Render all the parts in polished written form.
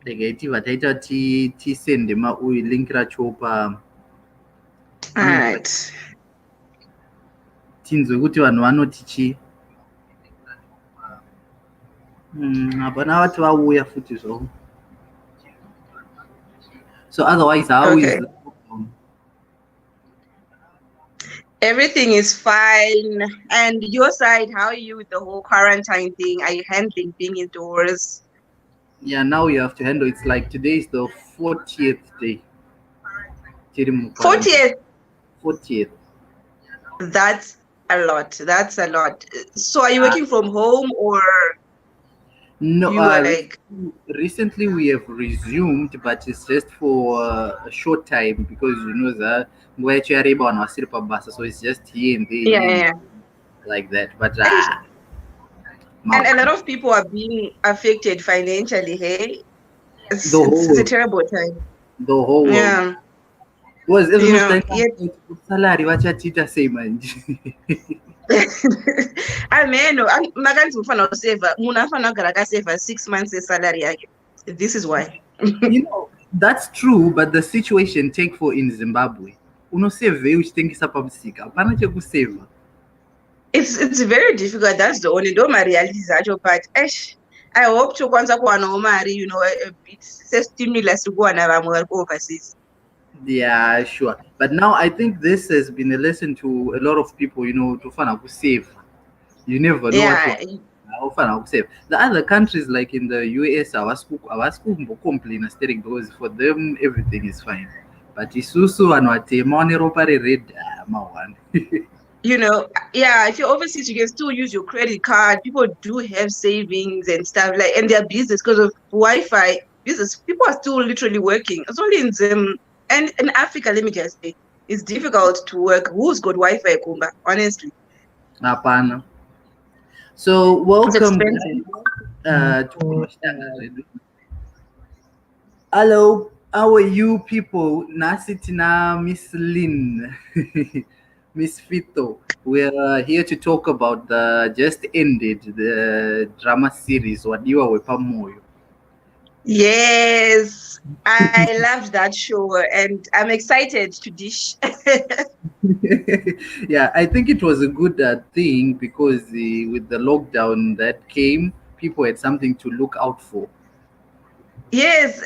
Ndingaiti vataita tisende link racho Alright. tinzwe kuti vanhu vanoti chii. Hapana vati vauya futi zvavo. So otherwise, how is the program? Everything is fine. And your side, how are you with the whole quarantine thing? Are you handling being indoors? Yeah, now you have to handle. It's like today is the 40th day. 40th? 40th. That's a lot. That's a lot. So are you working from home or? No, you were like... recently we have resumed, but it's just for a short time because that so it's just here and there, Yeah. like that. But and a lot of people are being affected financially. Hey, it's a terrible time. The whole world. Yeah. Was salary vachatiita sei manje. Ameno makanzi mufanira kusavha munhu afanira kugara akasavha 6 months esalary yake. This is why. That's true, but the situation take for in Zimbabwe unosevhei uchitengesa pamusika hapana chekusavha. It's very difficult. That's the only realities acho, but I hope tokwanisa kuwanawo mari, a bit stimulus kuwana vamwe vari overseas. Yeah, sure. But now I think this has been a lesson to a lot of people, to find to save. You never know what to save. The other countries like in the US, I was complain because for them everything is fine. But Isusu and red one. If you're overseas, you can still use your credit card. People do have savings and stuff and their business because of Wi-Fi business. People are still literally working. It's only in Zim and in Africa. Let me just say, it's difficult to work. Who's got Wi-Fi, Kumba? Honestly. Apana. So welcome. Hello, how are you people? Nasitina Miss LYNN. Miss FITHO, we're here to talk about the just ended the drama series Wadiwa Wepa Moyo. Yes, I loved that show and I'm excited to dish. Yeah, I think it was a good thing because with the lockdown that came, people had something to look out for. Yes,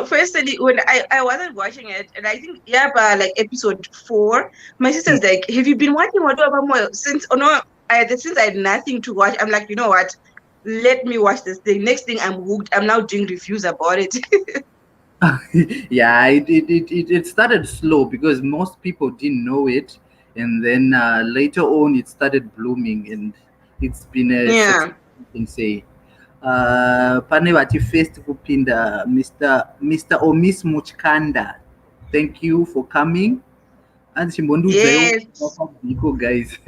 firstly, when I wasn't watching it, and I think like episode 4, my sister's like, "Have you been watching Wadiwa Wepa Moyo since?" Oh no, since I had nothing to watch, I'm like, you know what? Let me watch this thing. Next thing, I'm hooked. I'm now doing reviews about it. Yeah, it started slow because most people didn't know it, and then later on it started blooming, and it's been a success, you can say. Pane vati first kupinda Mr. or Miss Muchkanda, thank you for coming. And Yes. Biko, guys.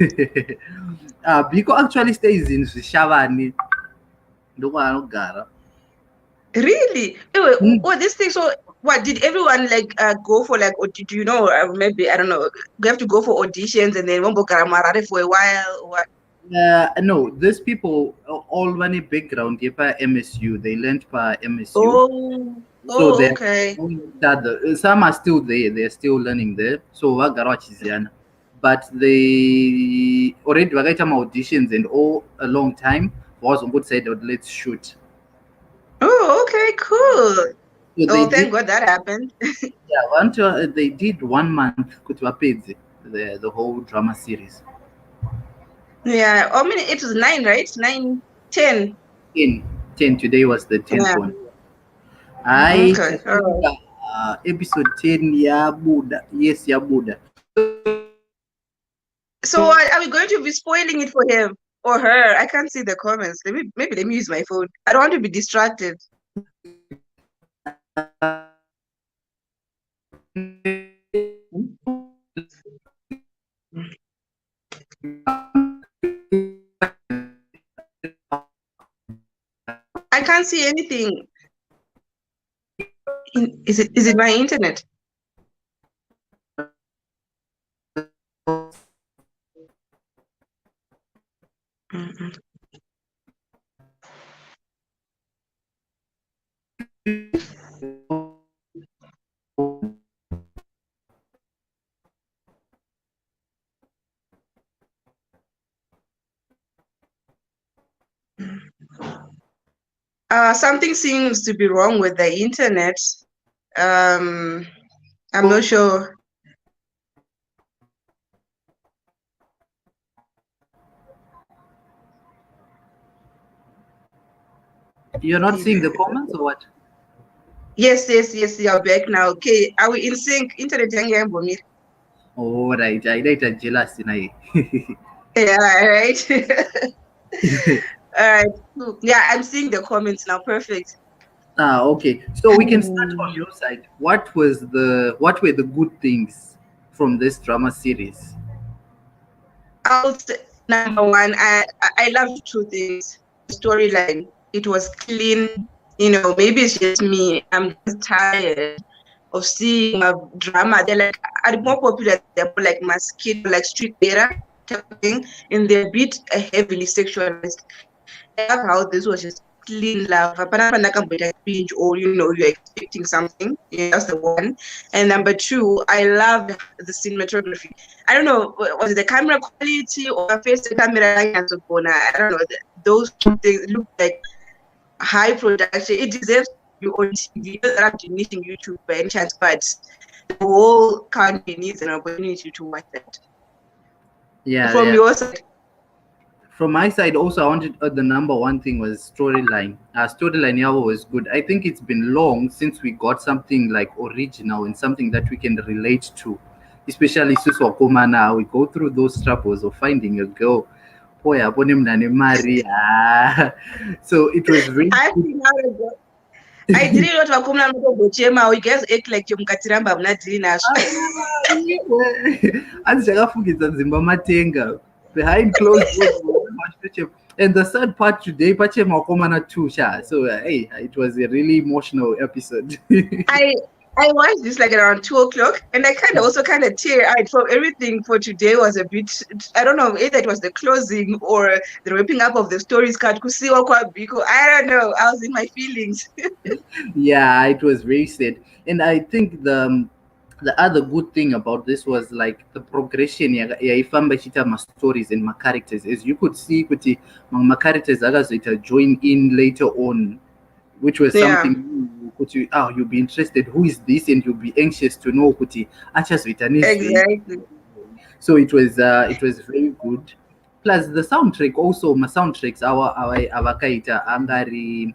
Biko actually stays in Shavani. Really? Oh, this thing. So, what did everyone go for? Or did maybe I don't know. You have to go for auditions and then Wombo Karamarare for a while. Or what? No, these people all money background by MSU. They learned by MSU. So okay. Some are still there. They're still learning there. So but they already got some auditions and all a long time was on good side. Let's shoot. Oh, okay, cool. So thank God that happened. Yeah, they did 1 month. The whole drama series. Yeah, I mean it was 9, right? 9, 10. 10. Today was the 10th one. Episode 10 Yabuda. Yes, Yabuda. So are we going to be spoiling it for him or her? I can't see the comments. Maybe let me use my phone. I don't want to be distracted. I can't see anything. Is it my internet? Something seems to be wrong with the internet. I'm not sure. You're not seeing the comments or what? Yes, you're back now. Okay, are we in sync? Internet yangu for me. Oh, right. I later jealous tonight. Yeah, right. All right. Cool. Yeah, I'm seeing the comments now. Perfect. Okay. So we can start on your side. What were the good things from this drama series? I would say number one, I loved two things. The storyline. It was clean. Maybe it's just me. I'm just tired of seeing a drama. They're like are more popular. They're more like masculine, like street better type of thing, and they're a bit heavily sexualized. I love how this was just clean love. Binge or you're expecting something. That's the one. And number two, I loved the cinematography. I don't know, was it the camera quality or face the camera? I don't know. Those two things look like high production. It deserves to be on TV. Not that I'm diminishing YouTube by any chance, but the whole country needs an opportunity to watch that. Yeah, From yeah. your side. From my side, also, I wanted the number one thing was storyline. Storyline Yabo was good. I think it's been long since we got something like original and something that we can relate to, especially Suswa Komana. We go through those troubles of finding a girl. Boy, so it was very I good. think I didn't know to come Chema. We guys act like you Mukatiramba Mnadina. Andichakafungidza dzimba matenga behind closed doors. And the sad part today pachema wakomana too sha. So hey, it was a really emotional episode. I I watched this like around 2 o'clock, and I kind of tear-eyed from everything for today was a bit. I don't know either it was the closing or the wrapping up of the stories. I don't know. I was in my feelings. Yeah, it was very sad. And I think the other good thing about this was like the progression yaifamba ichiita stories and my characters, as you could see kuti my characters akazoita join in later on, which was Yeah, something kuti you'll be interested, who is this, and you'll be anxious to know kuti achazoita nezvei. exactly. So it was very good. Plus the soundtrack also, my soundtracks our avakaita angari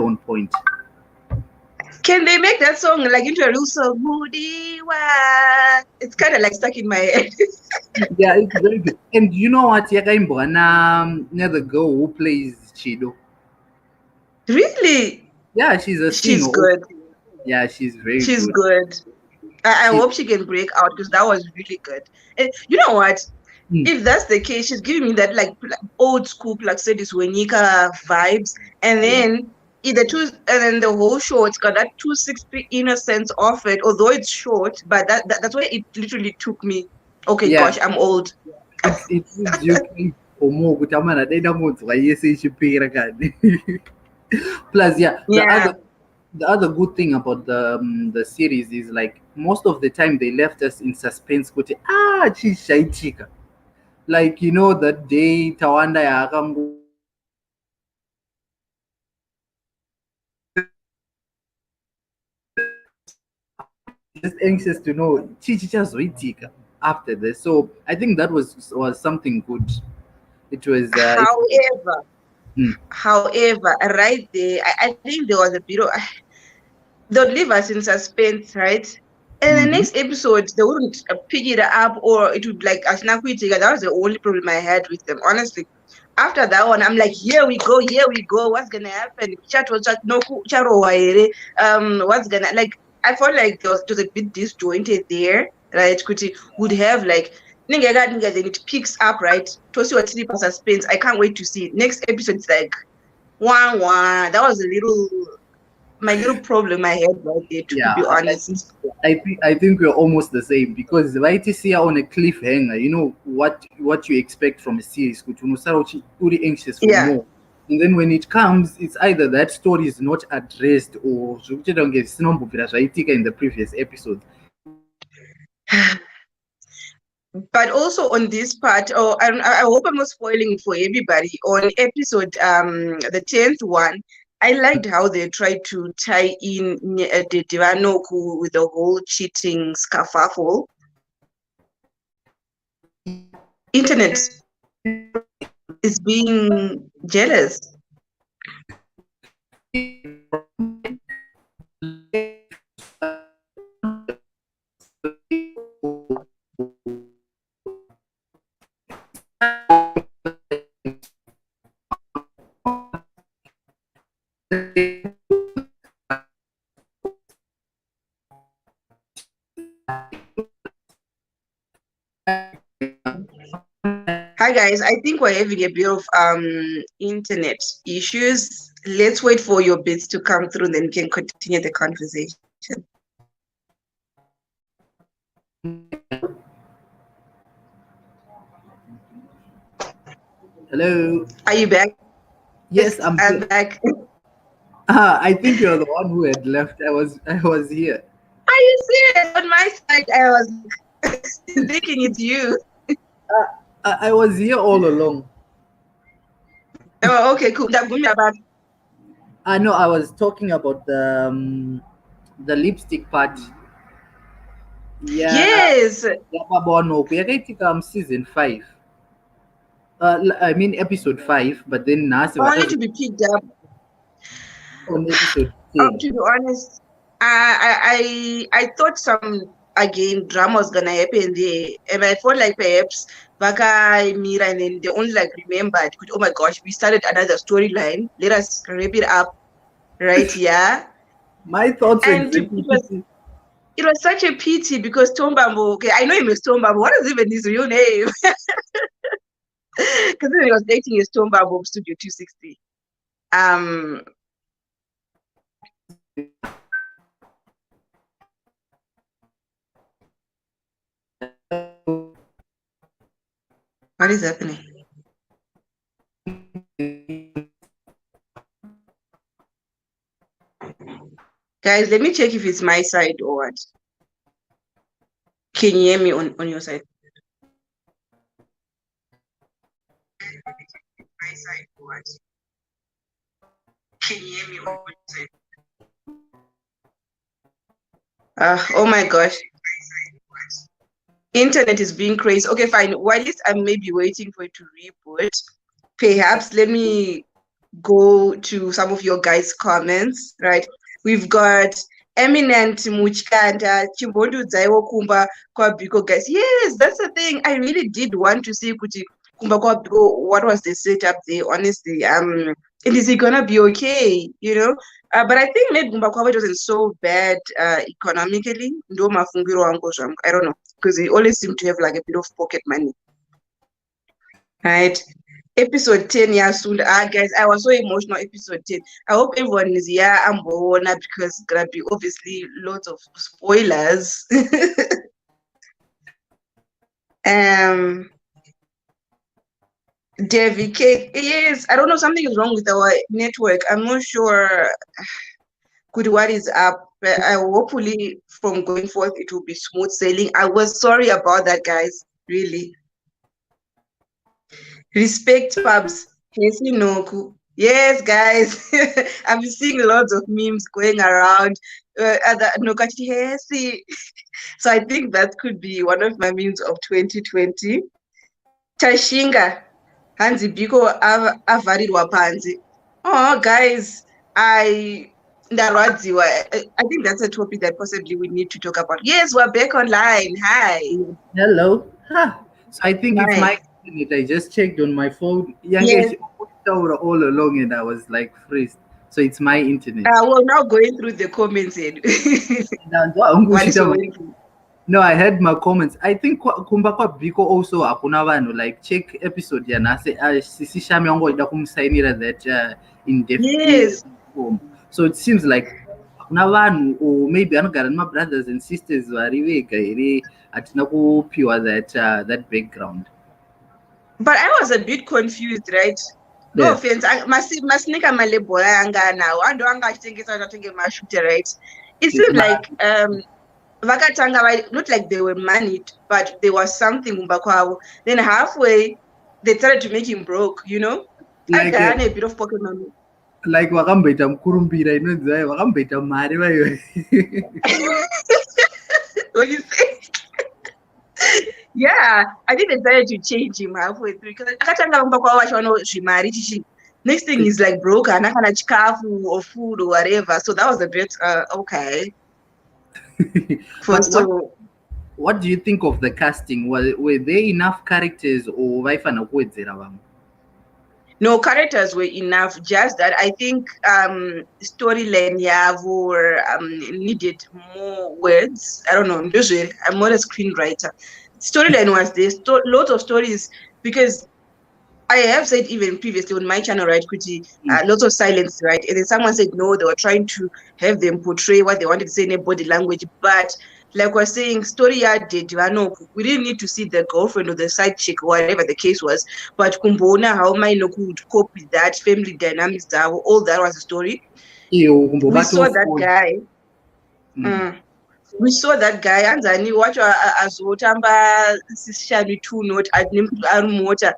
on point. Can they make that song like into a real song? Wadiwa. It's kind of like stuck in my head. Yeah, it's very good. And you know what? Yakaimbwa na the girl who plays Chido. Really, Yeah, she's a she's singer. good. Yeah, she's very She's good. good. I She, hope she can break out because that was really good. And you know what? mm, If that's the case, she's giving me that like old school Plaxedis Wenika vibes. And yeah, then the whole show, it's got that 260 innocence of it, although it's short, but that's why it literally took me. Okay, yeah. gosh, I'm old. It gives you for more. Kuti amana dai ndamudzwa yese ichipera kani. Plus, yeah, Yeah. the other good thing about the series is like most of the time they left us in suspense. Kuti chishaitika. Like that day Tawanda yakango just anxious to know chichi chazoitika after this. So I think that was something good. It was However, mm, right there, I think there was a bit of they'll leave us in suspense, right? And the mhm. next episode, they wouldn't pick it up, or it would like Ashnakuitika. That was the only problem I had with them, honestly. After that one, I'm like, here we go, what's gonna happen? What's gonna like I felt like it was a bit disjointed there, right? Kuti would have like then it picks up, right? Tosi what sleep suspense. I can't wait to see it. Next episode is like one. That was my little problem I had right there, to Yeah, be honest. I think we're almost the same because right here on a cliffhanger, you know what you expect from a series. Kuti unosara uri anxious for Yeah. more. And then when it comes, it's either that story is not addressed or zvekuita kunge zvisinombobvira zvaitika in the previous episode. But also on this part, I hope I'm not spoiling it for everybody. On episode the 10th one, I liked how they tried to tie in the Divanoku with the whole cheating scuffle. Internet is being jealous. Hi guys, I think we're having a bit of internet issues. Let's wait for your bits to come through, then we can continue the conversation. Hello. Are you back? Yes, I'm back. I think you're the one who had left. I was here. Are you serious? On my side, I was thinking it's you. I was here all along. Oh, okay, cool. I know. I was talking about the lipstick part. Yeah. Yes. Season 5. I mean episode 5, but then Nasi Only to be picked up. on episode 10. To be honest, I thought some again drama was gonna happen there, and I felt like perhaps Baka Mira, and then they only like remembered, oh my gosh, we started another storyline. Let us wrap it up right here. My thoughts and it was such a pity because Tombambo, okay, I know him as Tombambo. What is even his real name? Because he was dating his Tombambo Studio 260. What is happening? Guys, let me check if it's my side or what. Can you hear me on your side? My side or what? Can you hear me on your side? Oh my gosh. Internet is being crazy. Okay, fine. While I'm maybe waiting for it to reboot, perhaps let me go to some of your guys' comments, right? We've got Eminent Muchkanda, Chimbodu Zaiwo Kumba Kwabiko, guys. Yes, that's the thing. I really did want to see Kuti Kumba Kwabiko. What was the setup there? Honestly, is it gonna be okay? You know? But I think maybe Kumba Kwabiko wasn't so bad economically. I don't know, because he always seemed to have like a bit of pocket money. Right? Episode 10 years soon. Guys, I was so emotional. Episode 10. I hope everyone is here. I'm Bona because it's gonna be obviously lots of spoilers. Devi K. Yes, I don't know. Something is wrong with our network. I'm not sure. Good, what is up? Hopefully, from going forth, it will be smooth sailing. I was sorry about that, guys. Really. Respect pubs. Yes, guys. I've been seeing lots of memes going around. So I think that could be one of my memes of 2020. Tashinga. Hanzi Biko avarirwa panzi. Oh, guys. I think that's a topic that possibly we need to talk about. Yes, we're back online. Hi. Hello. Huh. So I think it's my internet. I just checked on my phone. Yes. All along, and I was like freezed. So it's my internet. We're now going through the comments. No, I heard my comments. I think Kumbakwa Biko also Akunavano like check episode yanase Sisi Shami Ongo Idakum that indefinite form. So it seems like Akunavanu or maybe my brothers and sisters were really at Naku pure that background. But I was a bit confused, right? No offense. Masnika Malebola anga now. I don't think it's my shooter, right? It seemed like Vakatanga, not like they were moneyed, but there was something Umbakwao. Then halfway they tried to make him broke, you know? Like a bit of pocket money. like vakamboita mukurumbira inonzi vakamboita mari vaiwe. What you say? Yeah, I think they decided to change him halfway through because akatanga vamba kwavo vachiwana zvimari chichi. Next thing is like broke, hana kana chikafu or food or whatever. So that was a bit okay. What do you think of the casting? Were there enough characters or vaifana kuwedzera vamwe? No, characters were enough. Just that I think storyline needed more words. I don't know. Usually, I'm not a screenwriter. Storyline was there. Lots of stories, because I have said even previously on my channel, right, Kuti, lots of silence, right? And then someone said no, they were trying to have them portray what they wanted to say in a body language. But like we're saying, story did we didn't need to see the girlfriend or the side chick or whatever the case was. But Kumbona, how my could cope with that, family dynamics, all that was a story. We saw that guy. We saw that guy, and I knew what as Wotamba Sishani 2 note at Nimwater.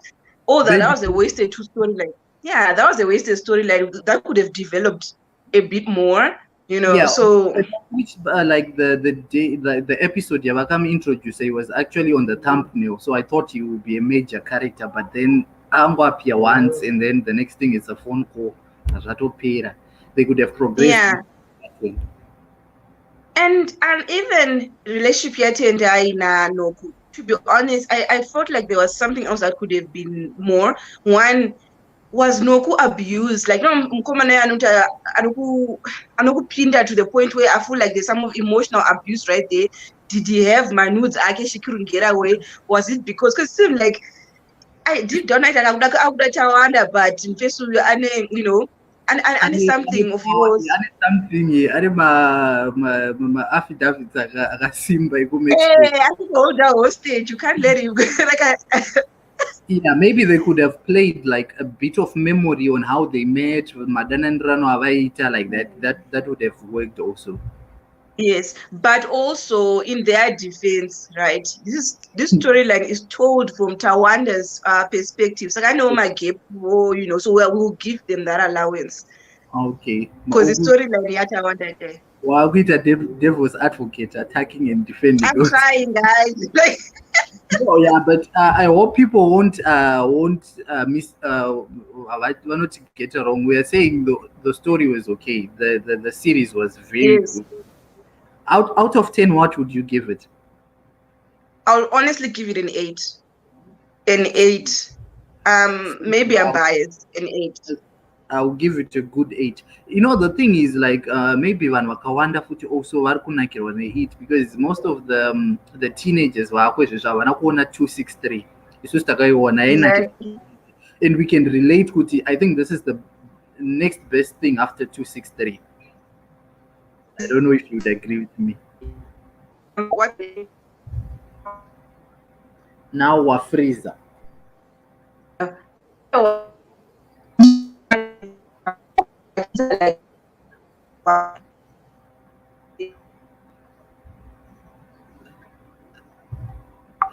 Oh, that was a wasted storyline. Yeah, that was a wasted storyline. That could have developed a bit more, Yeah, so which like the episode Yavakam introduced, he was actually on the thumbnail, so I thought he would be a major character, but then Ambo appear once, and then the next thing is a phone call. They could have progressed. Yeah. And even relationship yet and I no. To be honest, I felt like there was something else that could have been more. One was Noku abused. Like Pinda to the point where I feel like there's some of emotional abuse right there. Did he have my nudes? I guess she couldn't get away. Was it because it seemed like I did donate and I would have but in face of and something of yours. Something affidavits akasimba I think hold that hostage. You can't let him go. Yeah, maybe they could have played like a bit of memory on how they met with Madana and Rano Avaita, like that would have worked also. Yes, but also in their defense, right? This storyline is told from Tawanda's perspective. So I know my gap, so we'll give them that allowance. Okay. Because the storyline is Tawanda there. Wow, with a devil's advocate attacking and defending. I'm trying, guys. Oh yeah, but I hope people won't miss not get it wrong. We are saying the story was okay. The series was very good. Out of 10, what would you give it? I'll honestly give it an 8. An 8. Maybe I'm biased. An 8. I'll give it a good 8. The thing is like maybe Van Wakawanda Futi also Warkunaki when they hit, because most of the teenagers were 263. Exactly. And we can relate Kuti. I think this is the next best thing after 263. I don't know if you'd agree with me. What? Now we're freezer.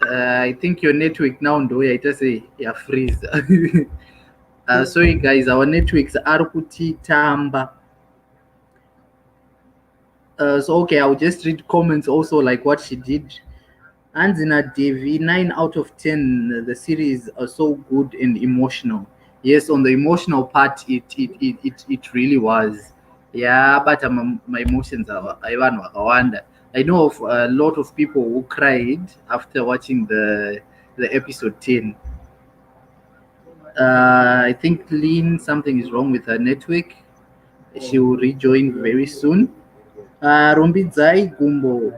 I think your network now ndo yaita say ya freeze. Sorry guys, our networks are kuti tamba. So okay, I'll just read comments also like what she did. Anzina Devi, 9 out of 10. The series are so good and emotional. Yes, on the emotional part, it really was. Yeah, but my emotions are I know of a lot of people who cried after watching the episode 10. I think LYNN, something is wrong with her network. She will rejoin very soon. Rombidzai Gumbo,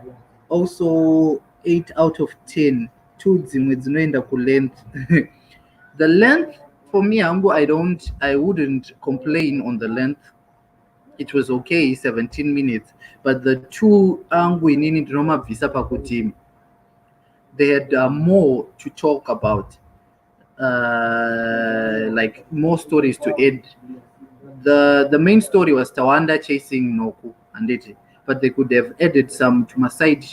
also 8 out of 10. Two dzinoenda ku length. The length for me, I wouldn't complain on the length. It was okay, 17 minutes. But the two inini ndinomabvisa pakuti they had more to talk about, like more stories to add. The main story was Tawanda chasing Noku and it, but they could have added some to my side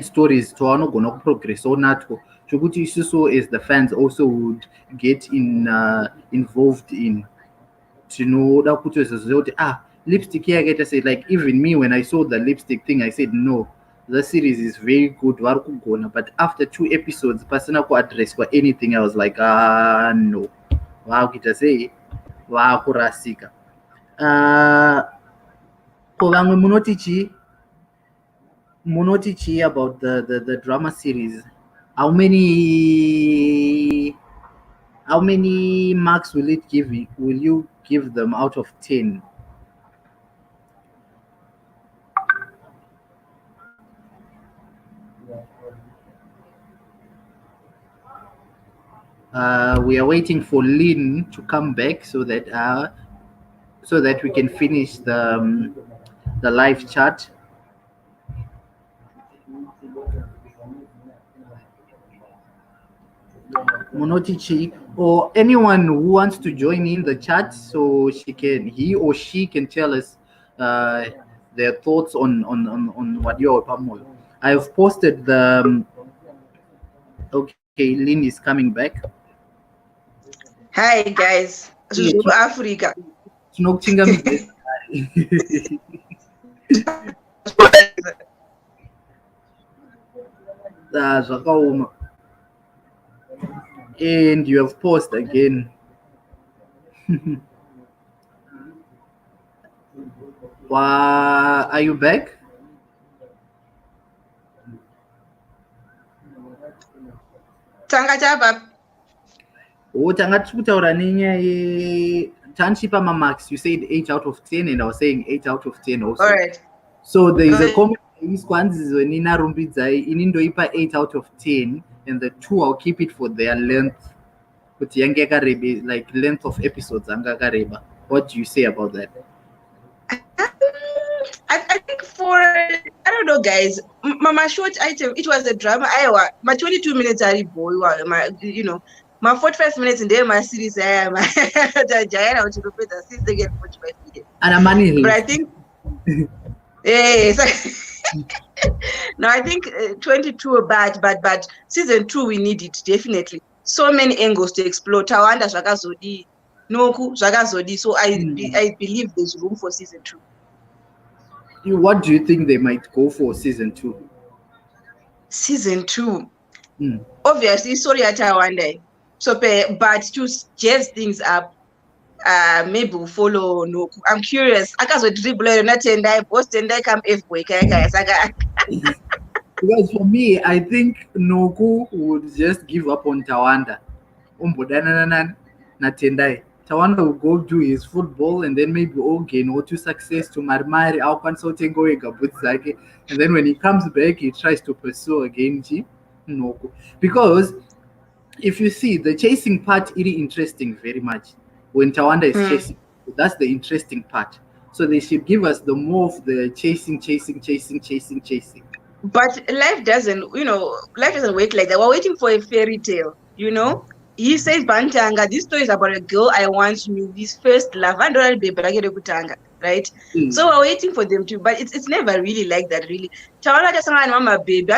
stories to gonna progress or not. Chukuti Isuso as the fans also would get involved in. tinoda kutozoziva kuti lipstick yakaita sei. Like even me, when I saw the lipstick thing, I said no, the series is very good, vari kugona. But after 2 episodes pasina kuaddress kwa anything, I was like no, vakuita sei, vakurasika. Ko vamwe munoti chii about the drama series? How many marks will you give them out of 10? We are waiting for LYNN to come back so that we can finish the live chat. Monotichi, or anyone who wants to join in the chat, so he or she can tell us their thoughts on Wadiwa Wepa Moyo. I have posted the. Okay, LYNN is coming back. Hi guys, Africa. And you have paused again. Are you back? Tanchipa Max, you said 8 out of 10, and I was saying 8 out of 10 also. All right. So there is a comment in 8 out of 10, and the 2 I'll keep it for their length. Like length of episodes. What do you say about that? I think I don't know, guys. My short item, it was a drama. My 22 minutes are boy. My 45 minutes in there, my series, but I think, yes. No, I think 22 are bad, but season 2 we need it definitely. So many angles to explore. Tawanda Shakazodi, Noku Shakazodi. So I believe there's room for season 2. What do you think they might go for season 2? Season 2, obviously, sorry at Tawanda. So, but to jazz things up, maybe we'll follow Noku. I'm curious. I can't dribble not and I post and I come F boy. Because for me, I think Noku would just give up on Tawanda. Tawanda will go do his football and then maybe gain or to success to Marmari, our consulting going and then when he comes back, he tries to pursue again Noku. Because if you see the chasing part, really interesting very much. When Tawanda is chasing, that's the interesting part. So they should give us the more of the chasing. But life doesn't work like that. We're waiting for a fairy tale, He says, Bantanga, this story is about a girl I once knew, his first love, and right? So we're waiting for them to, but it's never really like that, really. Tawanda just mama baby,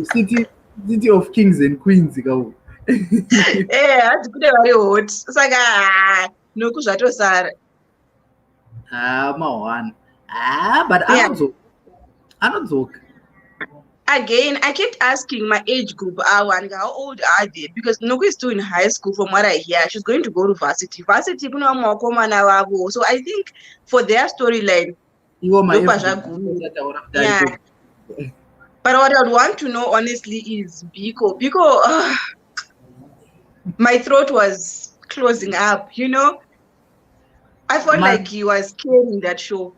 City of kings and queens. Yeah, that's good. Very hot. It's like no kushato sara. But I don't talk. Again, I kept asking my age group, how old are they? Because Noku is still in high school from what I hear. She's going to go to varsity. So I think for their storyline, yeah. But what I would want to know, honestly, is Biko. My throat was closing up, I felt like he was carrying that show.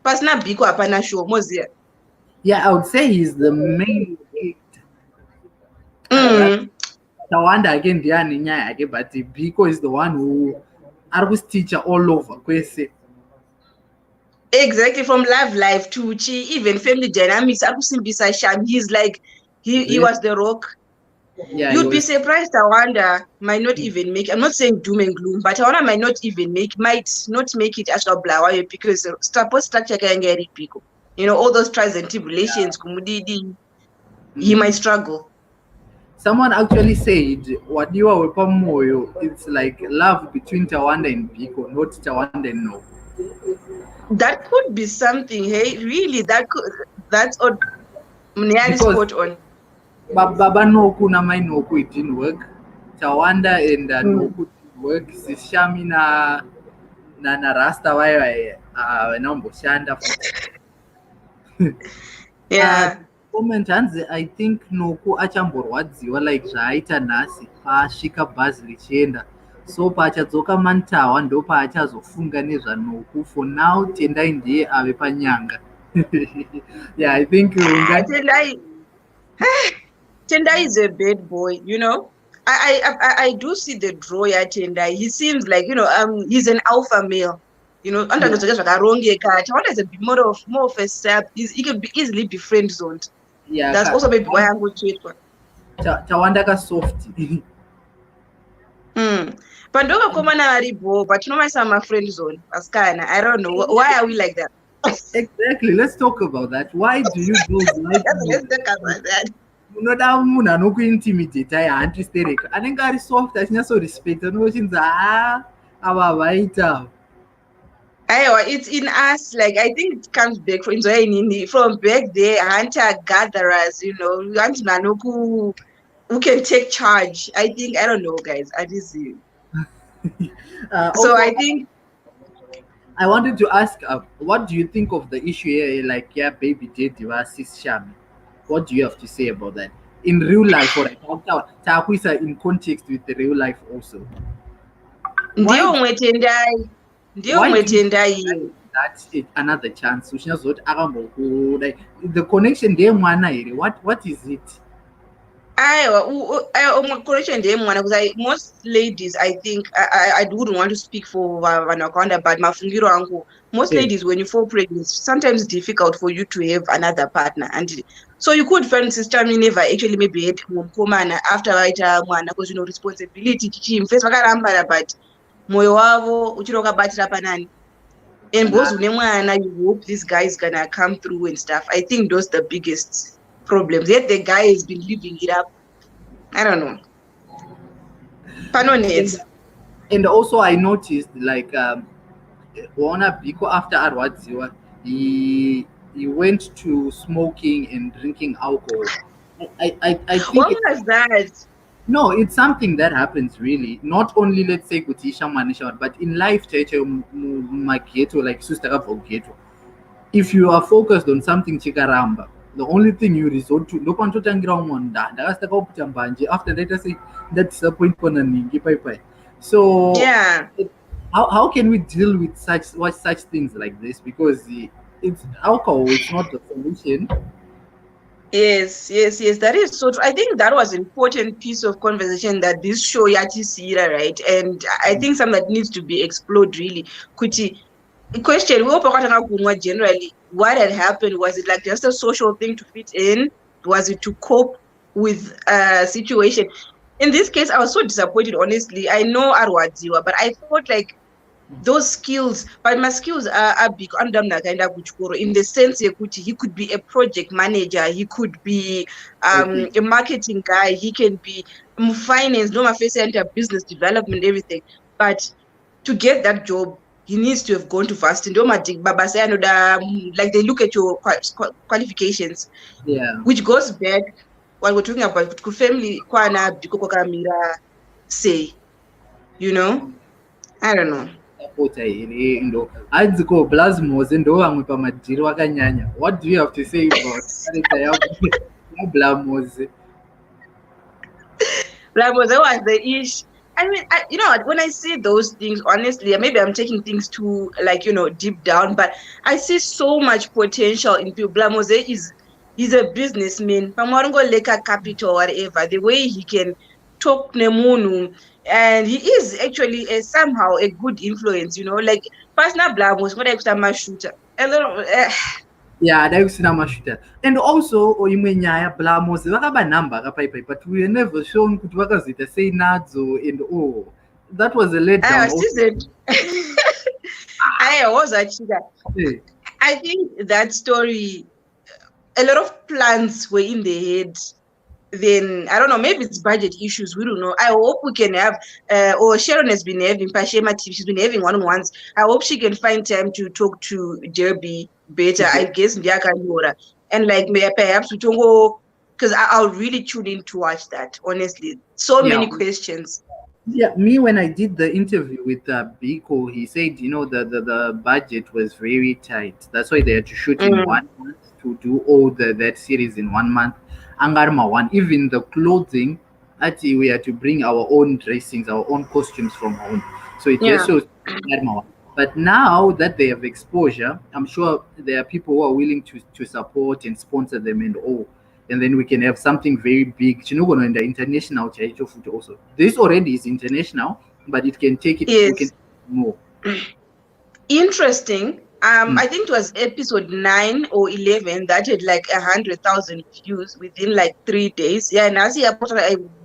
But not Biko apana show, Mozia. Yeah, I would say he's the main Tawanda again, but Biko is the one who Argus teacher all over. Exactly, from love life to Chi, even family dynamics. He's like he was the rock. Yeah, you'd be surprised. Tawanda might not even make. I'm not saying doom and gloom, but Tawanda might not make it as a blower because support structure can get it Biko. All those trials and tribulations, he might struggle. Someone actually said Wadiwa Wepa Moyo, it's like love between Tawanda and Biko, not Tawanda and No. That could be something. Hey, really, that's what Mniari Because spot on. Baba Noku na my Noku it didn't work. Tawanda and Mm. Noku didn't work. Sishami na Rasta why naombo shanda futhi. Yeah. Comment hanzi I think Noku achamborwadziwa like zvaaita nhasi paasvika bhazi richienda, so paachadzoka mantawa ndo paachazofunga nezvaNoku. For now Tendai ndiye ave panyanga. Yeah, I think Tendai is a bad boy, you know. I do see the draw at Tendai. He seems like, he's an alpha male. You know, yeah, Tawanda is a bit more of a sap. He can be easily be friend zoned. yeah, That's also maybe why I'm going to it. Tawanda ka soft. But don't come on, but you know, my friend zone. I don't know. Why are we like that? Exactly. Let's talk about that. Why do you girls like Let's talk about that. unoda munhu anokuintimidate haandistereka anenge ari soft achinyatsorespect anochinzi ava havaita. It's in us. Like, I think it comes back from back there, hunter gatherers. We want Nanoku who can take charge. I don't know, guys. I just see. So I think I wanted to ask, what do you think of the issue here? Like, yeah, baby daddy versus Shami. What do you have to say about that in real life, or Takwisa in context with the real life also? Ndio Why mwetenda hiyo. That's it, another chance. Like the connection there, what is it? Correction because most ladies, I think I wouldn't want to speak for Wanakonda, but mafungiro angu, most ladies, when you fall pregnant, sometimes it's difficult for you to have another partner, and so you could, for instance, me never actually maybe had mkomana after mwana because responsibility chichim face vakarambara, but moyo wavo uchiroka batira panani, and both unemwana, you hope this guy is gonna come through and stuff. I think those the biggest problems. Yet the guy has been living it up. I don't know. And also I noticed like Wana Biko after Arwadziwa, he went to smoking and drinking alcohol. I think what was that? No, it's something that happens really. Not only let's say Kutisha Manisha, but in life Mageto, like Sustaka Ghetto. If you are focused on something chikaramba, the only thing you resort to no pantotangira umunda ndakasitaka kuputa mbanje after that I say that disappoint kona ningi pai. So yeah, how can we deal with such things like this, because it's alcohol, it's not the solution. Yes, that is so true. I think that was an important piece of conversation that this show Yati Sira, right? And I think something that needs to be explored really. Kuti question, generally, what had happened? Was it like just a social thing to fit in? Was it to cope with a situation? In this case, I was so disappointed, honestly. I know Arwadziwa, but I thought like those skills, but my skills are big in the sense he could be a project manager, he could be a marketing guy, he can be finance, no my face enter business development, everything. But to get that job, he needs to have gone to fast and like they look at your qualifications, which goes back what we're talking about family say, I don't know. What do you have to say about Blamoze? Blamoze was the ish. I mean, when I see those things, honestly, maybe I'm taking things too, deep down, but I see so much potential in people. Blamoze he's a businessman. Pamarongo Leka Capital, whatever, the way he can talk Nemunu, and he is actually somehow a good influence, like personal Blamoze, what extra shooter. A little. Yeah, shooter. And also Oimenyaya Blamoze vakaba number but we were never shown kuti vakazita say nadzo, and that was a letdown. I was actually that. I think that story, a lot of plans were in the head then I don't know, maybe it's budget issues. We don't know. I hope we can have, or Sharon has been having, Pashema TV, she's been having one-on-ones. I hope she can find time to talk to Derby better. I guess Ndiakanyora. And like perhaps we don't go, because I'll really tune in to watch that, honestly. So Yeah. many questions. Yeah, me when I did the interview with Biko, he said, the budget was very tight. That's why they had to shoot in 1 month to do all that series in 1 month. Angarma one, even the clothing, actually we had to bring our own dressings, our own costumes from home. So it just Yeah. shows Angarma one. But now that they have exposure, I'm sure there are people who are willing to support and sponsor them and all, and then we can have something very big. Chinogona in the international chaito food also. This already is international, but it can take it. We can Yes. more. Interesting. I think it was episode 9 or 11 that had like 100,000 views within like 3 days. Yeah, and as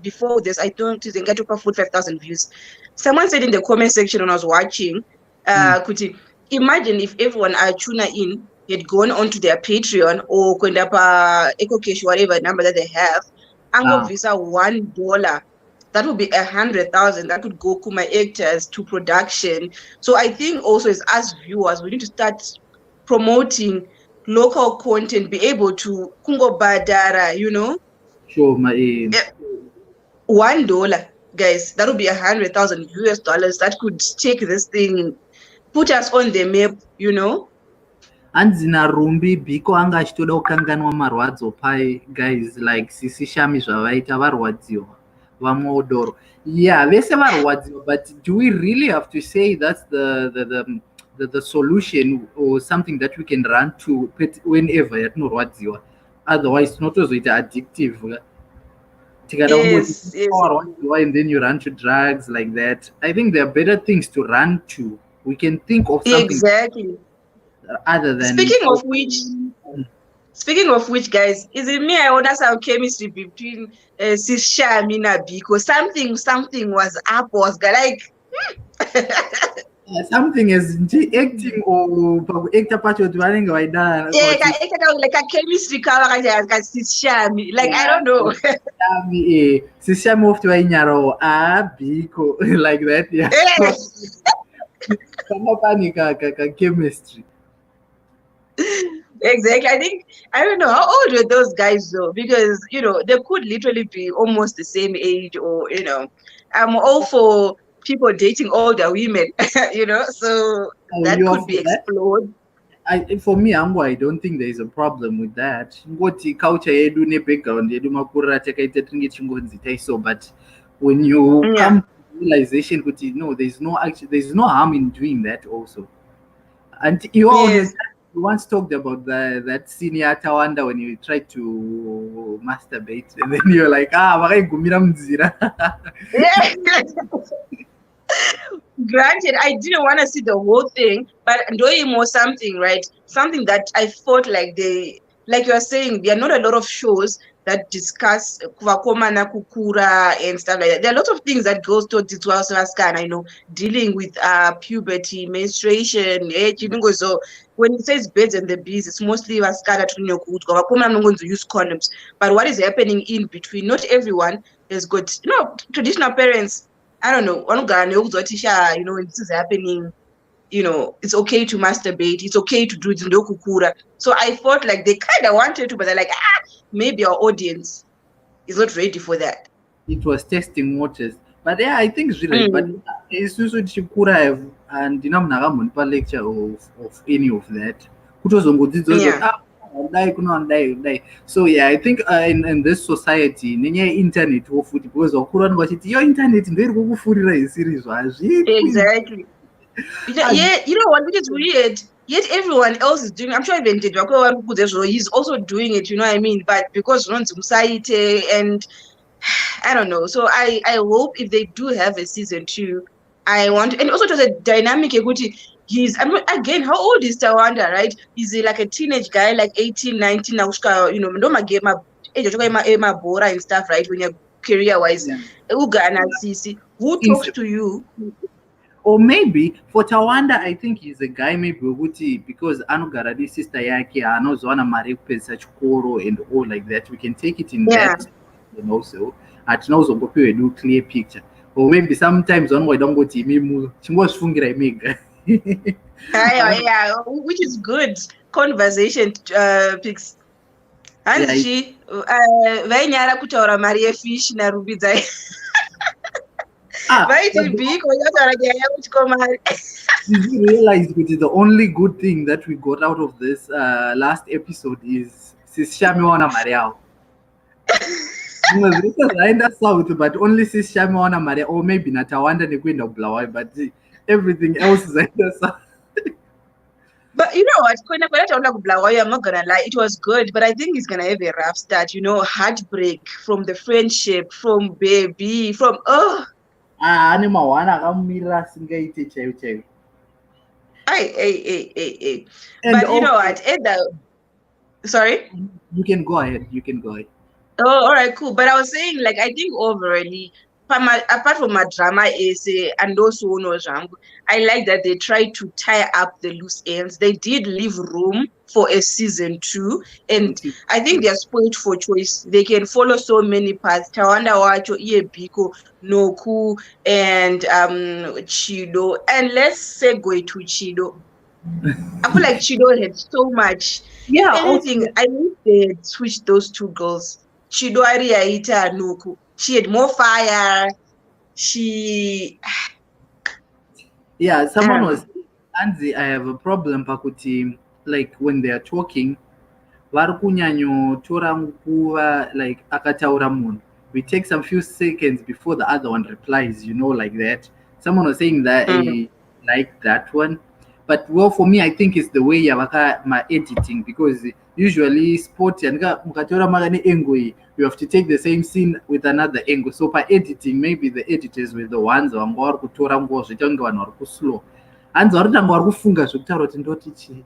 before this, I don't think I took a full 5,000 views. Someone said in the comment section when I was watching, Kuti, imagine if everyone tuna in had gone onto their Patreon or Kwendapa EcoCash, whatever number that they have, and visa $1. That would be 100,000 that could go to my actors to production. So I think also as us viewers, we need to start promoting local content, be able to kungo badara, Sure, my $1, guys. That would be 100,000 US dollars. That could take this thing, put us on the map, hanzina rumbi Biko anga achitoda kukanganwa marwadzo pai, guys, like sisi shami zvavaita varwadziwa vamwe odoro. Yeah, vese varwadziwa, but do we really have to say that's the solution or something that we can run to whenever yatinorwadziwa? Otherwise tinotozoita addictive. Yes. And then you run to drugs like that. I think there are better things to run to. We can think of something Exactly. other than. Speaking of which, guys, is it me? I wonder some chemistry between Sis Shami and Biko. Something was up, like. Something is acting or actor part of the like a chemistry cover like Sis Shami. Like, I don't know. Sis Shami of to Biko like that, yeah. Chemistry. Exactly. I don't know how old were those guys though, because they could literally be almost the same age, or I'm all for people dating older women, so that could be explored. For me, I don't think there is a problem with that. Culture yedu ne background yedu makura takaita tinge chingonzi taiso, but when you come to realization kuti no, there's no harm in doing that also. And you always once talked about that senior Tawanda when you try to masturbate, and then you're like, vakagumira muzira. Granted, I didn't want to see the whole thing, but doing more something, right? Something that I thought like you are saying, there are not a lot of shows that discuss kuvakomana kukura and stuff like that. There are a lot of things that goes towards it. I know, dealing with puberty, menstruation, so when it says birds and the bees, it's mostly vaskara to use condoms. But what is happening in between? Not everyone has got, traditional parents. I don't know. When this is happening, it's okay to masturbate. It's okay to do it. So I thought like they kind of wanted to, but they're like, maybe our audience is not ready for that. It was testing waters. But yeah, I think it's really, but it's also Chikura and lecture of any of that. So yeah, I think in this society, internet because your internet exactly. Yeah, what, which is weird. Yet everyone else is doing. I'm sure even he's also doing it. You know what I mean? But because on society, and I don't know. So I hope if they do have a season 2, I want. And also, it was a dynamic. Again, how old is Tawanda? Right? Is he like a teenage guy, like 18, 19? Age bora and stuff, right? When you're career wise, who talks to you? Or maybe for Tawanda, I think he's a guy maybe because Anugaradi sister yake anozwana mari kupedza chikoro and all like that. We can take it in that and also hatinauzombopihwe do clear picture, or maybe sometimes vanongoida kungoti imi chingozvifungira imega. Yeah, which is good conversation pics. Hanzi vainyara kutaura mari yefish narubidza vaiti bhiko yataura nyaya yekutiko mari. Did you realize that the only good thing that we got out of this last episode is Sis Shami wana Mariao? Zvaenda south, but only Sis Shami wana Mariao, or maybe Natawanda nekuenda Bulawayo, but everything else is either south. But you know what? When I talk about Bulawayo, I'm not gonna lie, it was good, but I think he's gonna have a rough start. You know, heartbreak from the friendship, from baby, from Ane mawana akamirira asingaite chaiyo chaiyo. But you know what? Sorry? You can go ahead. You can go ahead. Oh, all right, cool. But I was saying, like, I think overally, apart from my drama essay and also I like that they tried to tie up the loose ends. They did leave room for a season 2, and I think they're spoiled for choice. They can follow so many paths. Tawanda Wacho, Biko, Noku, and Chido. And let's segue to Chido. I feel like Chido had so much. Yeah, anything. I wish they had switched those two girls. Chido Ariaita Noku. She had more fire. Yeah, someone was Anzi, I have a problem pakuti, like when they are talking, varukunyanyo tora nguva, like akataura munhu. We take some few seconds before the other one replies, you know, like that. Someone was saying that he liked that one. But well, for me, I think it's the way yavaka my editing, because usually sport and mukatora magane engwe, you have to take the same scene with another angle. So by editing, maybe the editors were the ones who are kutora ngo zvitanga vanhu vari kuslow. Hanzi varutanga vari kufunga zvekutaura kuti ndoti chii.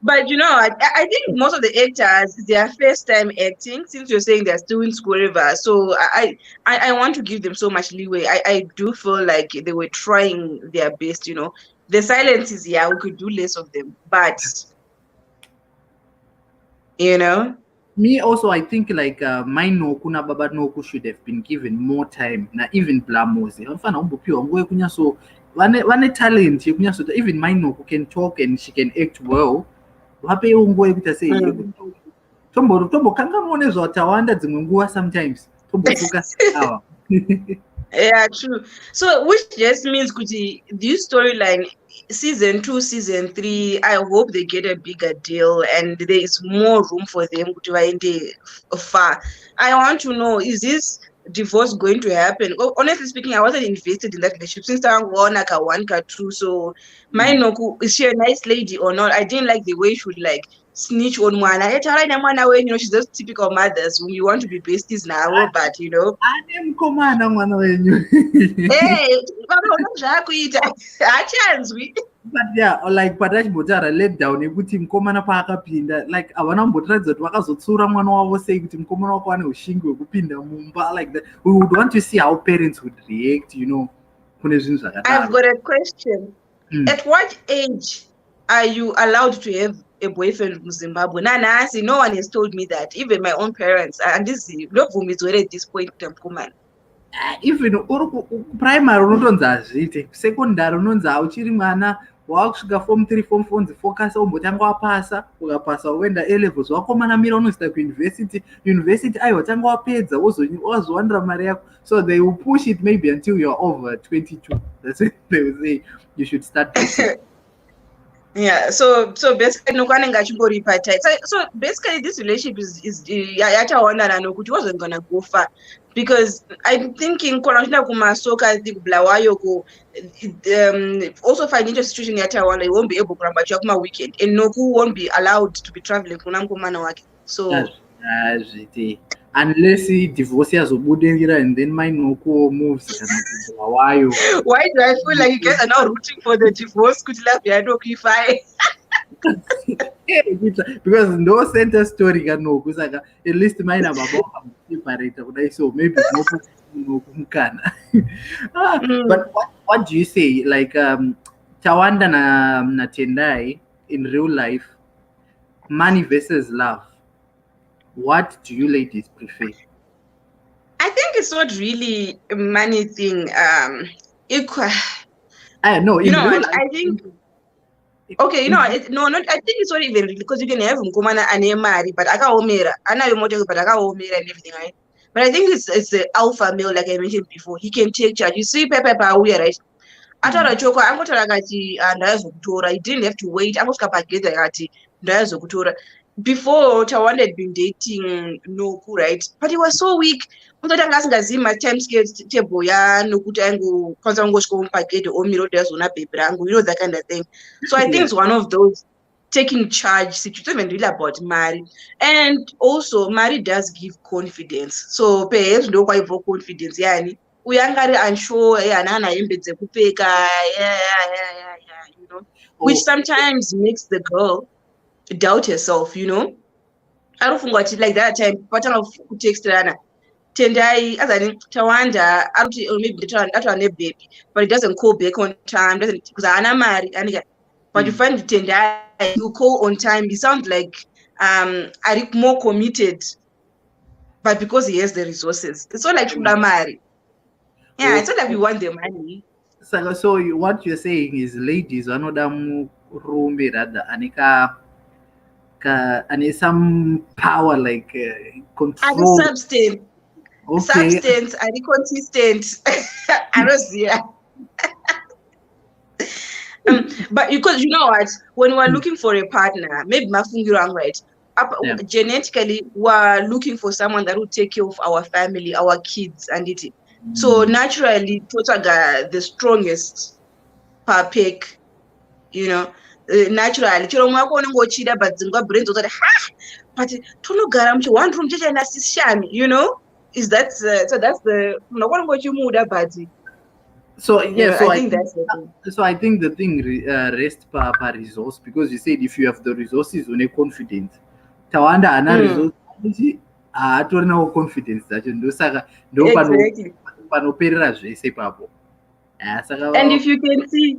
But you know, I think most of the actors, their first time acting, since you're saying they're still in school river, so I want to give them so much leeway. I do feel like they were trying their best, you know. The silences, yeah, we could do less of them, but you know. Me also, I think like my Noku na Baba Noku should have been given more time. Na even Blamosi. So one talent, even my Noku can talk and she can act well. Wape ungoe kuta say tombo kangamone zvotawanda dzimwe nguva sometimes tombo focus hour. Yeah, true. So which just means kuti this storyline season 2, season 3, I hope they get a bigger deal and there is more room for them to vaende far. I want to know, is this divorce going to happen? Honestly speaking, I wasn't invested in that relationship since I won like a 1 or 2. So my Noku, is she a nice lady or not? I didn't like the way she would like snitch on one. You know, she's just typical mothers when you want to be besties now, but you know. Hey, but yeah, like patachibotara let down ekuti mukomana paakapinda, like havana kumbotiradza kuti vakazotsura mwana wavo sei kuti mukomana wako ane ushingi hwekupinda mumba like that. We would want to see how parents would react, you know, kune zvinhu zvakadaro. I've got a question. At what age are you allowed to have a boyfriend from Zimbabwe? Nanasi, no one has told me that. Even my own parents. And this is not for me to at this point. Even primary unotonzi hazviite, secondary unonzi hauchiri mwana waakusvika form 3 form 4 nzi focus umbotanga wapasa, ukapasa uenda A-levels wakomana mira unozoita kuuniversity aiwa tanga wapedza wazowanira mari yako. So they will push it maybe until you're over 22. That's when they will say you should start dating. Yeah, so basically no one ngachingori part-time. So basically this relationship is yataona nokuti wasn't gonna go far, because I'm thinking kona kumasoka, I think Bulawayo go also financial situation yataona, he won't be able to run back kuma weekend, and Noku won't be allowed to be traveling kuna mkomana wake. So unless he divorces Obudengira and then my Noku moves to Bulawayo. Why do I feel like you guys are now rooting for the divorce? Could love you? I don't because no center story can know, because at least mine are separated, so maybe no can. But what do you say? Like Tawanda na Tendai in real life, money versus love. What do you ladies prefer? I think it's not really a money thing. Equal. No, You in know real what? life. I think In, okay. You in, know, no, not. I think it's not even really because you can have mkumana ane mari, but akaomera, anayo moto, but akaomera and everything, right? But I think it's the alpha male, like I mentioned before. He can take charge. You see, Pepe Pauya, right? Ataura choko angotaura akati ndaizokutora. He didn't have to wait. Angosvika pagedhi akati ndaizokutora. Before Tawanda had been dating Noku, right? But he was so weak. Kutotanga asingazivi matime scales table yanokuti aingokwanisa kungosvika pagedhi omira kuti azoona bhebhi rangu, you know, that kind of thing. So I think yeah. it's one of those taking charge situations, even really about Mari. And also, Mari does give confidence. So perhaps no quite for confidence, yani. Uyanga ari unsure, hana hembe dzekupfeka, you know, which Oh, sometimes makes the girl doubt herself, you know. Arufunga kuti like that time patanga kutexterana tendai azani Tawanda aruti maybe ndatoa nebaby, but it doesn't call back on time, doesn't because hana mari anika. But you find tendai you call on time, he sounds like ari more committed, but because he has the resources, it's not like mari. Yeah, it's oh, not like we want the money. so what you're saying is ladies vanoda murume rather ane some power, like Any control. substance, Okay. any consistent. I don't see it. But because you know what, when we're looking for a partner, maybe Mafungirang, right? Yeah. Genetically, we're looking for someone that will take care of our family, our kids, and it. So naturally, Totaga the strongest per pick, you know. Naturally, chiro mwako unongochida but dzingwa brains uzoti ha, but tonogara muchi one room cheche nasishami, you know. Is that so? That's the unongochimuda but. So You yeah, know, I think that's the thing. so I think the thing rests per resource, because you said if you have the resources, une confidence. Tawanda ana resource atorinawo confidence dzacho, ndosaka ndo Exactly. panoperera zvese ipapo. And if you can see,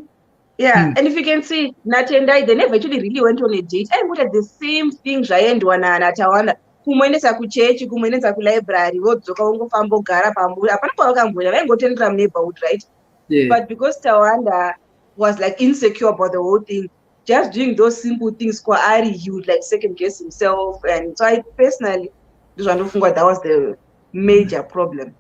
yeah, and if you can see, Natendai, they never actually really went on a date. I wanted the same thing zvaendwa naTawanda. Kumuendesa kuchechi, kumuendesa kulibrary, vodzoka ungofamba ogara pambuya. Hapana pavakamboenda, vaingotendera muneighborhood, right? Yeah. But because Tawanda was like insecure about the whole thing, just doing those simple things, he would like second guess himself. And so I personally, that was the major problem.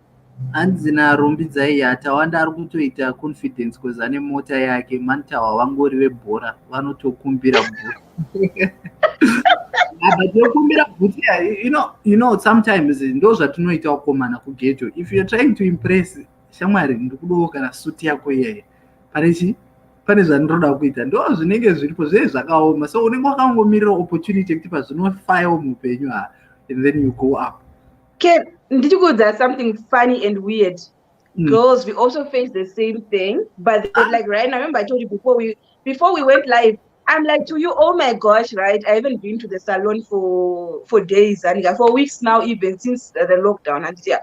Hanzi narumbidzai iya Tawanda ari kutoita confidence because ane mota yake, mantawa vangori vebhora vanotokumbira bhora. But yokumbira bhuti, you know sometimes ndo zvatinoita wakomana kugeto. If you're trying to impress shamwari, ndikudawo kana suti yako iyeyo, pane zvandinoda kuita, ndo zvinenge zviripo zvee zvakaoma. So unenge wakangomirira opportunity yekuti pazvinofayawo muupenyu, and then you go up. Did you go there something funny and weird? Girls, we also face the same thing, but like right now, I remember I told you before we went live, I'm like to you, oh my gosh, right? I haven't been to the salon for days and for weeks now, even since the lockdown. And yeah,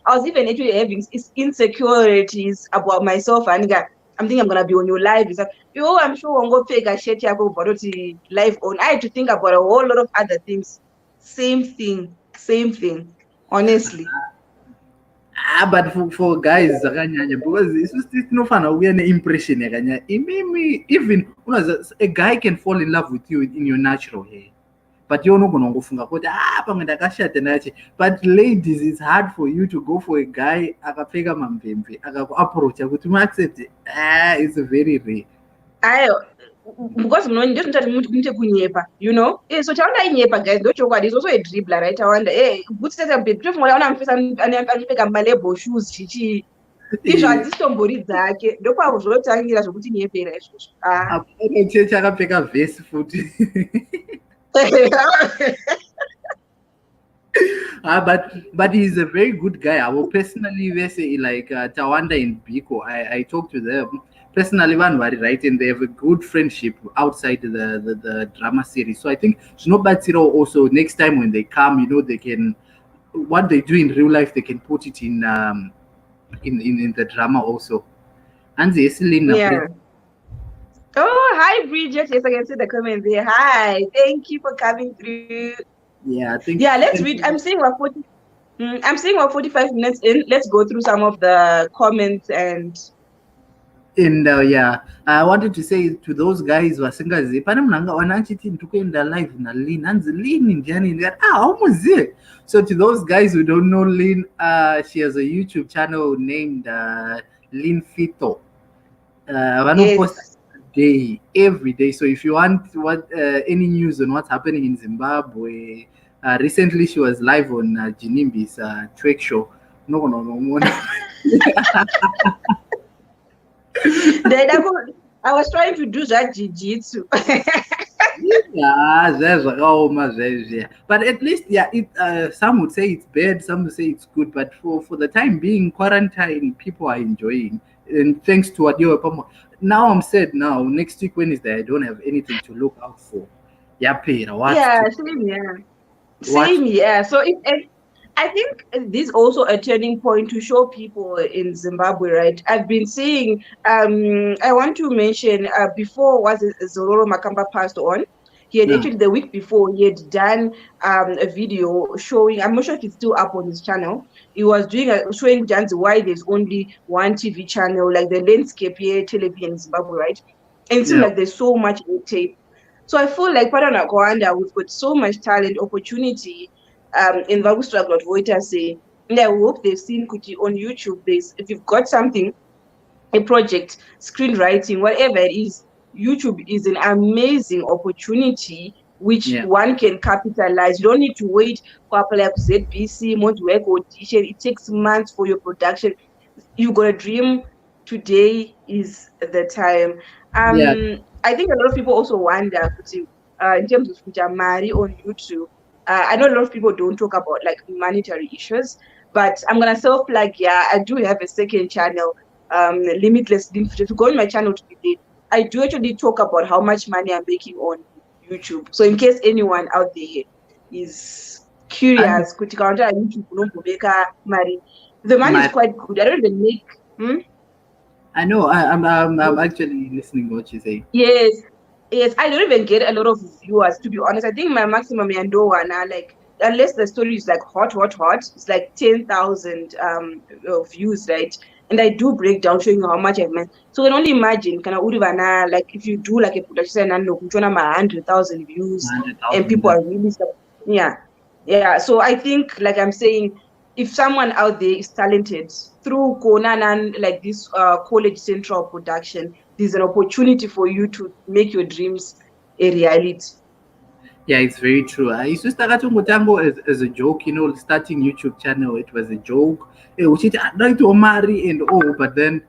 I was even actually having insecurities about myself. And I'm thinking I'm gonna be on your live. It's like, I'm sure I'm gonna take a shit live on. I had to think about a whole lot of other things. Same thing. Honestly. But for guys zvakanyanya, because isusu tinofanira kuuya neimpression yakanyanya. Imimi, even a guy can fall in love with you in your natural hair, but you unogona kungofunga kuti pamwe ndakashata nache. But ladies, it's hard for you to go for a guy akapfeka mamvemve akakuapproacha kuti muaccept. It's very rare. Because ndinoita kunyepa, you know. So Tawanda inyepa, guys, ndochokwadi. He's also a dribbler, right? Tawanda good set up baby tofunga ona mfisa anopfeka malebo shoes chichi izvo hadzitombori dzake, ndokwakuzotangira zvokuti nyepera izvozvo. Chechi akapfeka vhesi futi. But he's a very good guy. I will personally say like Tawanda and Biko. I talked to them personally, one right, and they have a good friendship outside the drama series. So I think Shinobatsiro also next time when they come, you know, they can what they do in real life, they can put it in the drama also. And the yeah. Oh, hi Bridget. Yes, I can see the comment there. Hi, thank you for coming through. Yeah, I think. Yeah, let's read. I'm saying we're 45 minutes in. Let's go through some of the comments and And yeah, I wanted to say to those guys vasingazivi pane munhu anga wana achiti ndikuenda live naLYNN hanzi LYNN ndiani ndikati haumuzive. So to those guys who don't know LYNN, she has a YouTube channel named LYNN FITHO. Vanopost yes, every day. So if you want any news on what's happening in Zimbabwe, recently she was live on Jinimbi's Trek show. No. I was trying to do that jiu-jitsu. Yeah, there's like yeah. But at least yeah, it some would say it's bad, some would say it's good. But for the time being, quarantine, people are enjoying. And thanks to Wadiwa Wepa Moyo. Now I'm sad now. Next week Wednesday, I don't have anything to look out for. Yeah, Peter, Yeah, same here. what Same here. So I think this is also a turning point to show people in Zimbabwe, right? I've been seeing, I want to mention, before was it Zororo Makamba passed on, he had no. actually, the week before, he had done a video showing, I'm not sure if it's still up on his channel, he was showing Janzi why there's only one TV channel, like the landscape here, television in Zimbabwe, right? And it seems Yeah. like there's so much red tape. So I feel like Padana Kwanda, we've got so much talent, opportunity, in Vagu struggle at Voita say, and I hope they've seen Kuti on YouTube. If you've got something, a project, screenwriting, whatever it is, YouTube is an amazing opportunity which Yeah. one can capitalize. You don't need to wait for apply like ZBC, work audition. It takes months for your production. You got a dream. Today is the time. Yeah. I think a lot of people also wonder, in terms of Jamari on YouTube. I know a lot of people don't talk about like monetary issues, but I'm gonna self-plug. Yeah, I do have a second channel, Limitless LYNN FITHO. If you go on my channel today, I do actually talk about how much money I'm making on YouTube. So in case anyone out there is And curious, YouTube, the money is quite good. I don't even make. I know I'm actually listening to what you say. Yes, yes. I don't even get a lot of viewers, to be honest. I think my maximum now, like unless the story is like hot, it's like 10,000 views, right? And I do break down showing how much I meant. So you can only imagine, kind of like if you do like a production and 100,000 views, and people 100,000. are really yeah. So I think, like I'm saying, if someone out there is talented through Konanan, like this college central production, there's an opportunity for you to make your dreams a reality. Yeah, it's very true. I used to start Tango as a joke, starting YouTube channel. It was a joke. Which I'd like to marry and but then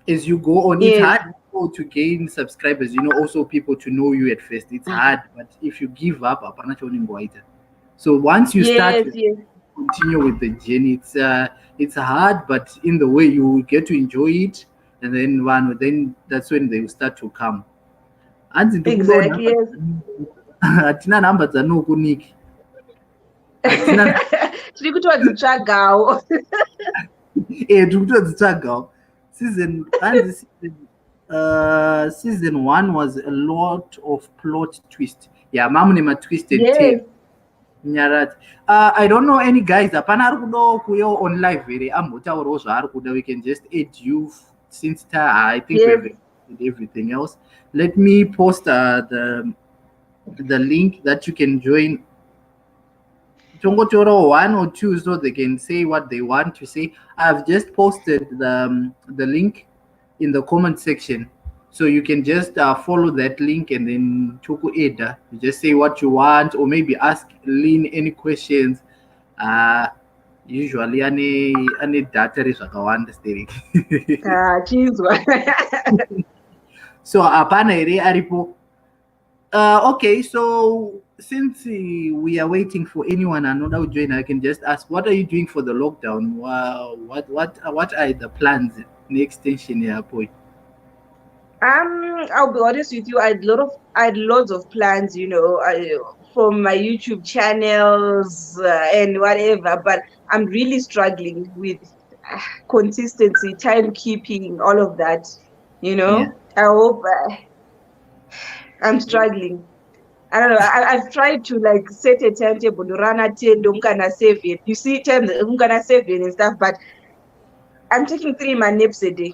as you go on, it's Yes. hard to gain subscribers. Also people to know you at first. It's hard, but if you give up, so once you start, Yes. continue with the journey. It's hard, but in the way you get to enjoy it, and then that's when they will start to come. Exactly. Yes. Hatina namba dzanokuniki. Tiri kutodzitsvagawo. Tiri kutodzitsvagawo. Season 1 was a lot of plot twist. Yeah, mamune ma twisted tape. Nyarati. I don't know any guys. Apana ari kudawo kuuyawo on live here. Ambotaurawo zvaari kuda. We can just add you since I think we have everything else. Let me post the link that you can join. Tongotoro 1 or 2 so they can say what they want to say. I've just posted the link in the comment section, so you can just follow that link and then Choco Eda. You just say what you want, or maybe ask LYNN any questions. Usually any data is understanding. So apana ere aripo. Okay, so since we are waiting for anyone another to join, I can just ask, what are you doing for the lockdown? What are the plans? Next extension here, boy. I'll be honest with you. I had lots of plans, from my YouTube channels and whatever. But I'm really struggling with consistency, timekeeping, all of that. Yeah. I hope I'm struggling. I don't know. I've tried to like set a timetable to run at 10, I'm gonna save it. You see, 10, I'm gonna save it and stuff, but I'm taking 3 my naps a day.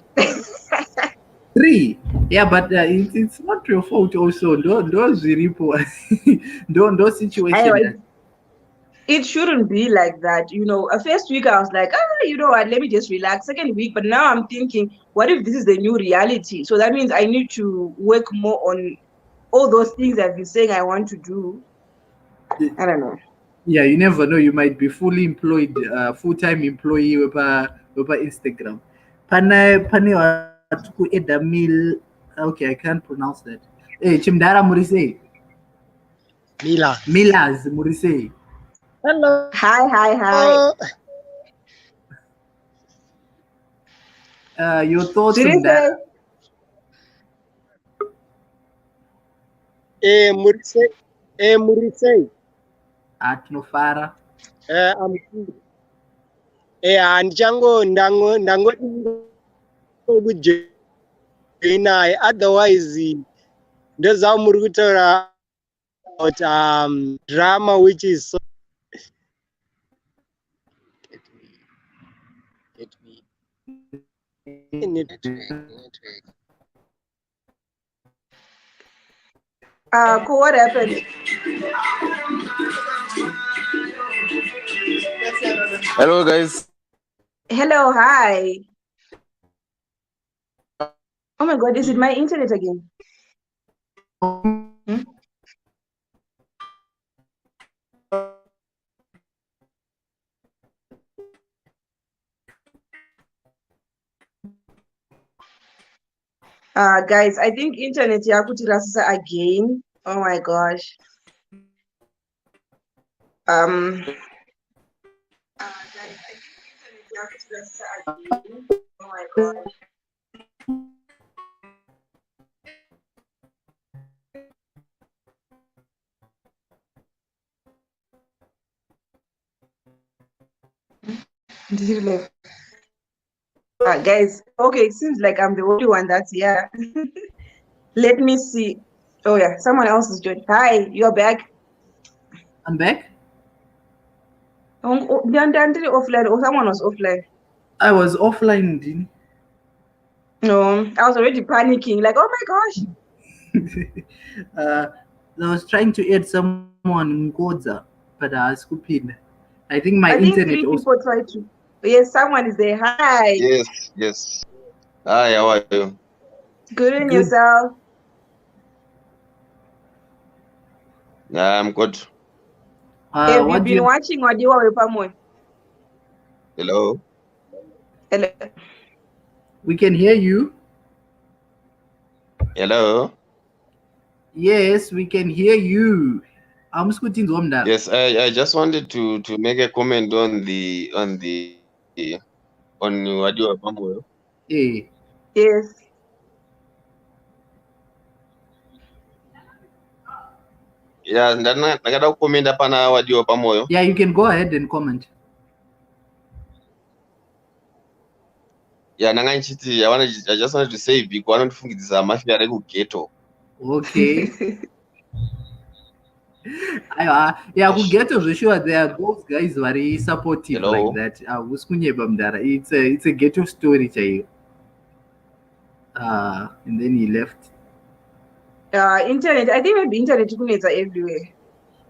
3. Yeah, but it's not your fault also. Those report, those situations. Anyway, it shouldn't be like that. A first week I was like, you know what, let me just relax. Second week, but now I'm thinking, what if this is the new reality? So that means I need to work more on all those things I've been saying I want to do. I don't know. Yeah, you never know. You might be fully employed, full-time employee with Instagram. Pane watu ku meal. Okay, I can't pronounce that. Hey, Chimdara Murise. Milas Murise. Hello. Hi. Your thoughts Did on you that? say? Murise. At Nofara. I'm good. Andichango kujoina, otherwise ndozva muri kutaura about drama which is so get me network. Cool, what happened? Hello, guys. Hello, hi. Oh my God, is it my internet again? Guys, I think internet yakutirasisa again. Oh my gosh. Guys, I think internet yakutirasisa again. Oh my gosh. Guys, okay, it seems like I'm the only one that's here. Let me see. Oh yeah, someone else is joined. Hi, you're back. I'm back. Offline, or someone was offline. I was offline, Dean. No, I was already panicking, like, oh my gosh. I was trying to add someone Ngoza, but Skupin. I think my internet 3 also. people tried to. Yes, someone is there. Hi. Yes. Hi, how are you? Good in yourself. Yeah, I'm good. Have you been watching Wadiwa Wepa Moyo? Hello. Hello. We can hear you. Hello. Yes, we can hear you. Yes, I just wanted to make a comment on Wadiwa Wepa Moyo. Hey. Yes. Yeah, ndakada kukomenda pana Wadiwa Wepa Moyo. Yeah, you can go ahead and comment. Yeah, I just wanted to say because vanondifungidzisa mafia ari kughetto. Okay. Yeah, kughetto zveshuwa there are those guys very supportive. Hello? Like that. It's a ghetto story chaiyo. And then he left. Internet. I think maybe internet are everywhere.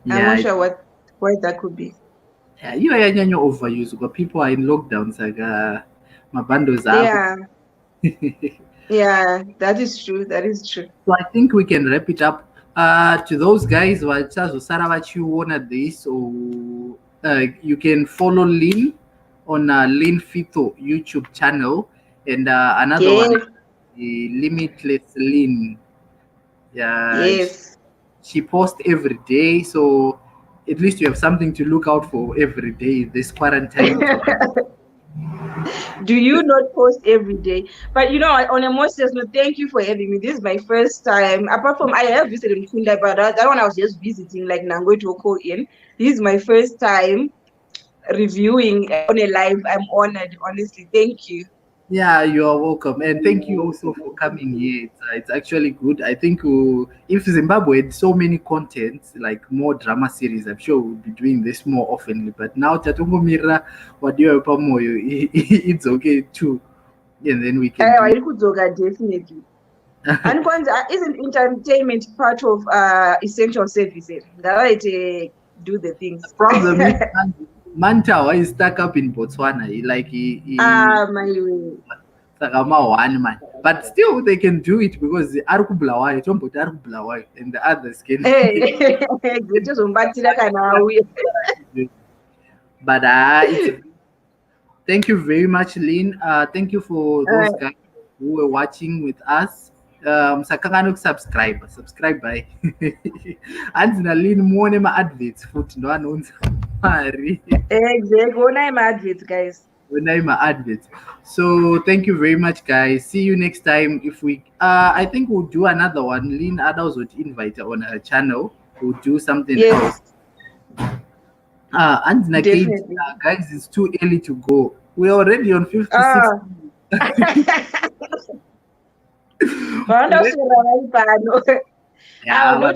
Yeah, I'm not sure why that could be. Yeah, you are overuse because people are in lockdowns. Like my bundles are. Yeah. Yeah, that is true. So I think we can wrap it up. To those guys who are on this, or you can follow LYNN on LYNN FITHO YouTube channel, and another one, the Limitless LYNN. Yeah, yes. She posts every day, so at least you have something to look out for every day this quarantine. Do you not post every day? But on a more serious note, thank you for having me. This is my first time. Apart from I have visited Mkunda, but that one I was just visiting, like Nango to call in. This is my first time reviewing on a live. I'm honored, honestly. Thank you. Yeah, you are welcome, and thank you also for coming here. It's actually good. I think if Zimbabwe had so many contents, like more drama series, I'm sure we'll be doing this more oftenly. But now Tatungo Mira, Wadiwa Wepa Moyo, it's okay too, and then we can do Definitely. And Kwanzaa, isn't entertainment part of essential services? That do the things. The problem is Mantawa is stuck up in Botswana. My way. One man. But still they can do it because the Arukublawa, Tombo Arukublawa, and the others can. Hey, just But thank you very much, Lynn. Thank you for those guys who were watching with us. Sakangano subscribe by and Lynn more my adverts foot no one exactly. Go name adverts, guys. My adverts. So thank you very much, guys. See you next time. If we I think we'll do another one. Lynn Adams would invite her on her channel. We'll do something else. And Nakate, guys, it's too early to go. We're already on 56.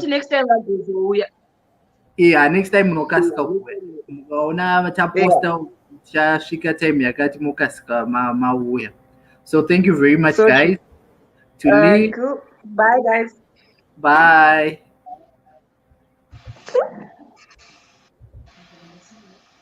Next time next time unokaska unaona taposta chashika time yakati mukaska mauya. So thank you very much, guys. Cool. Bye, guys. Bye.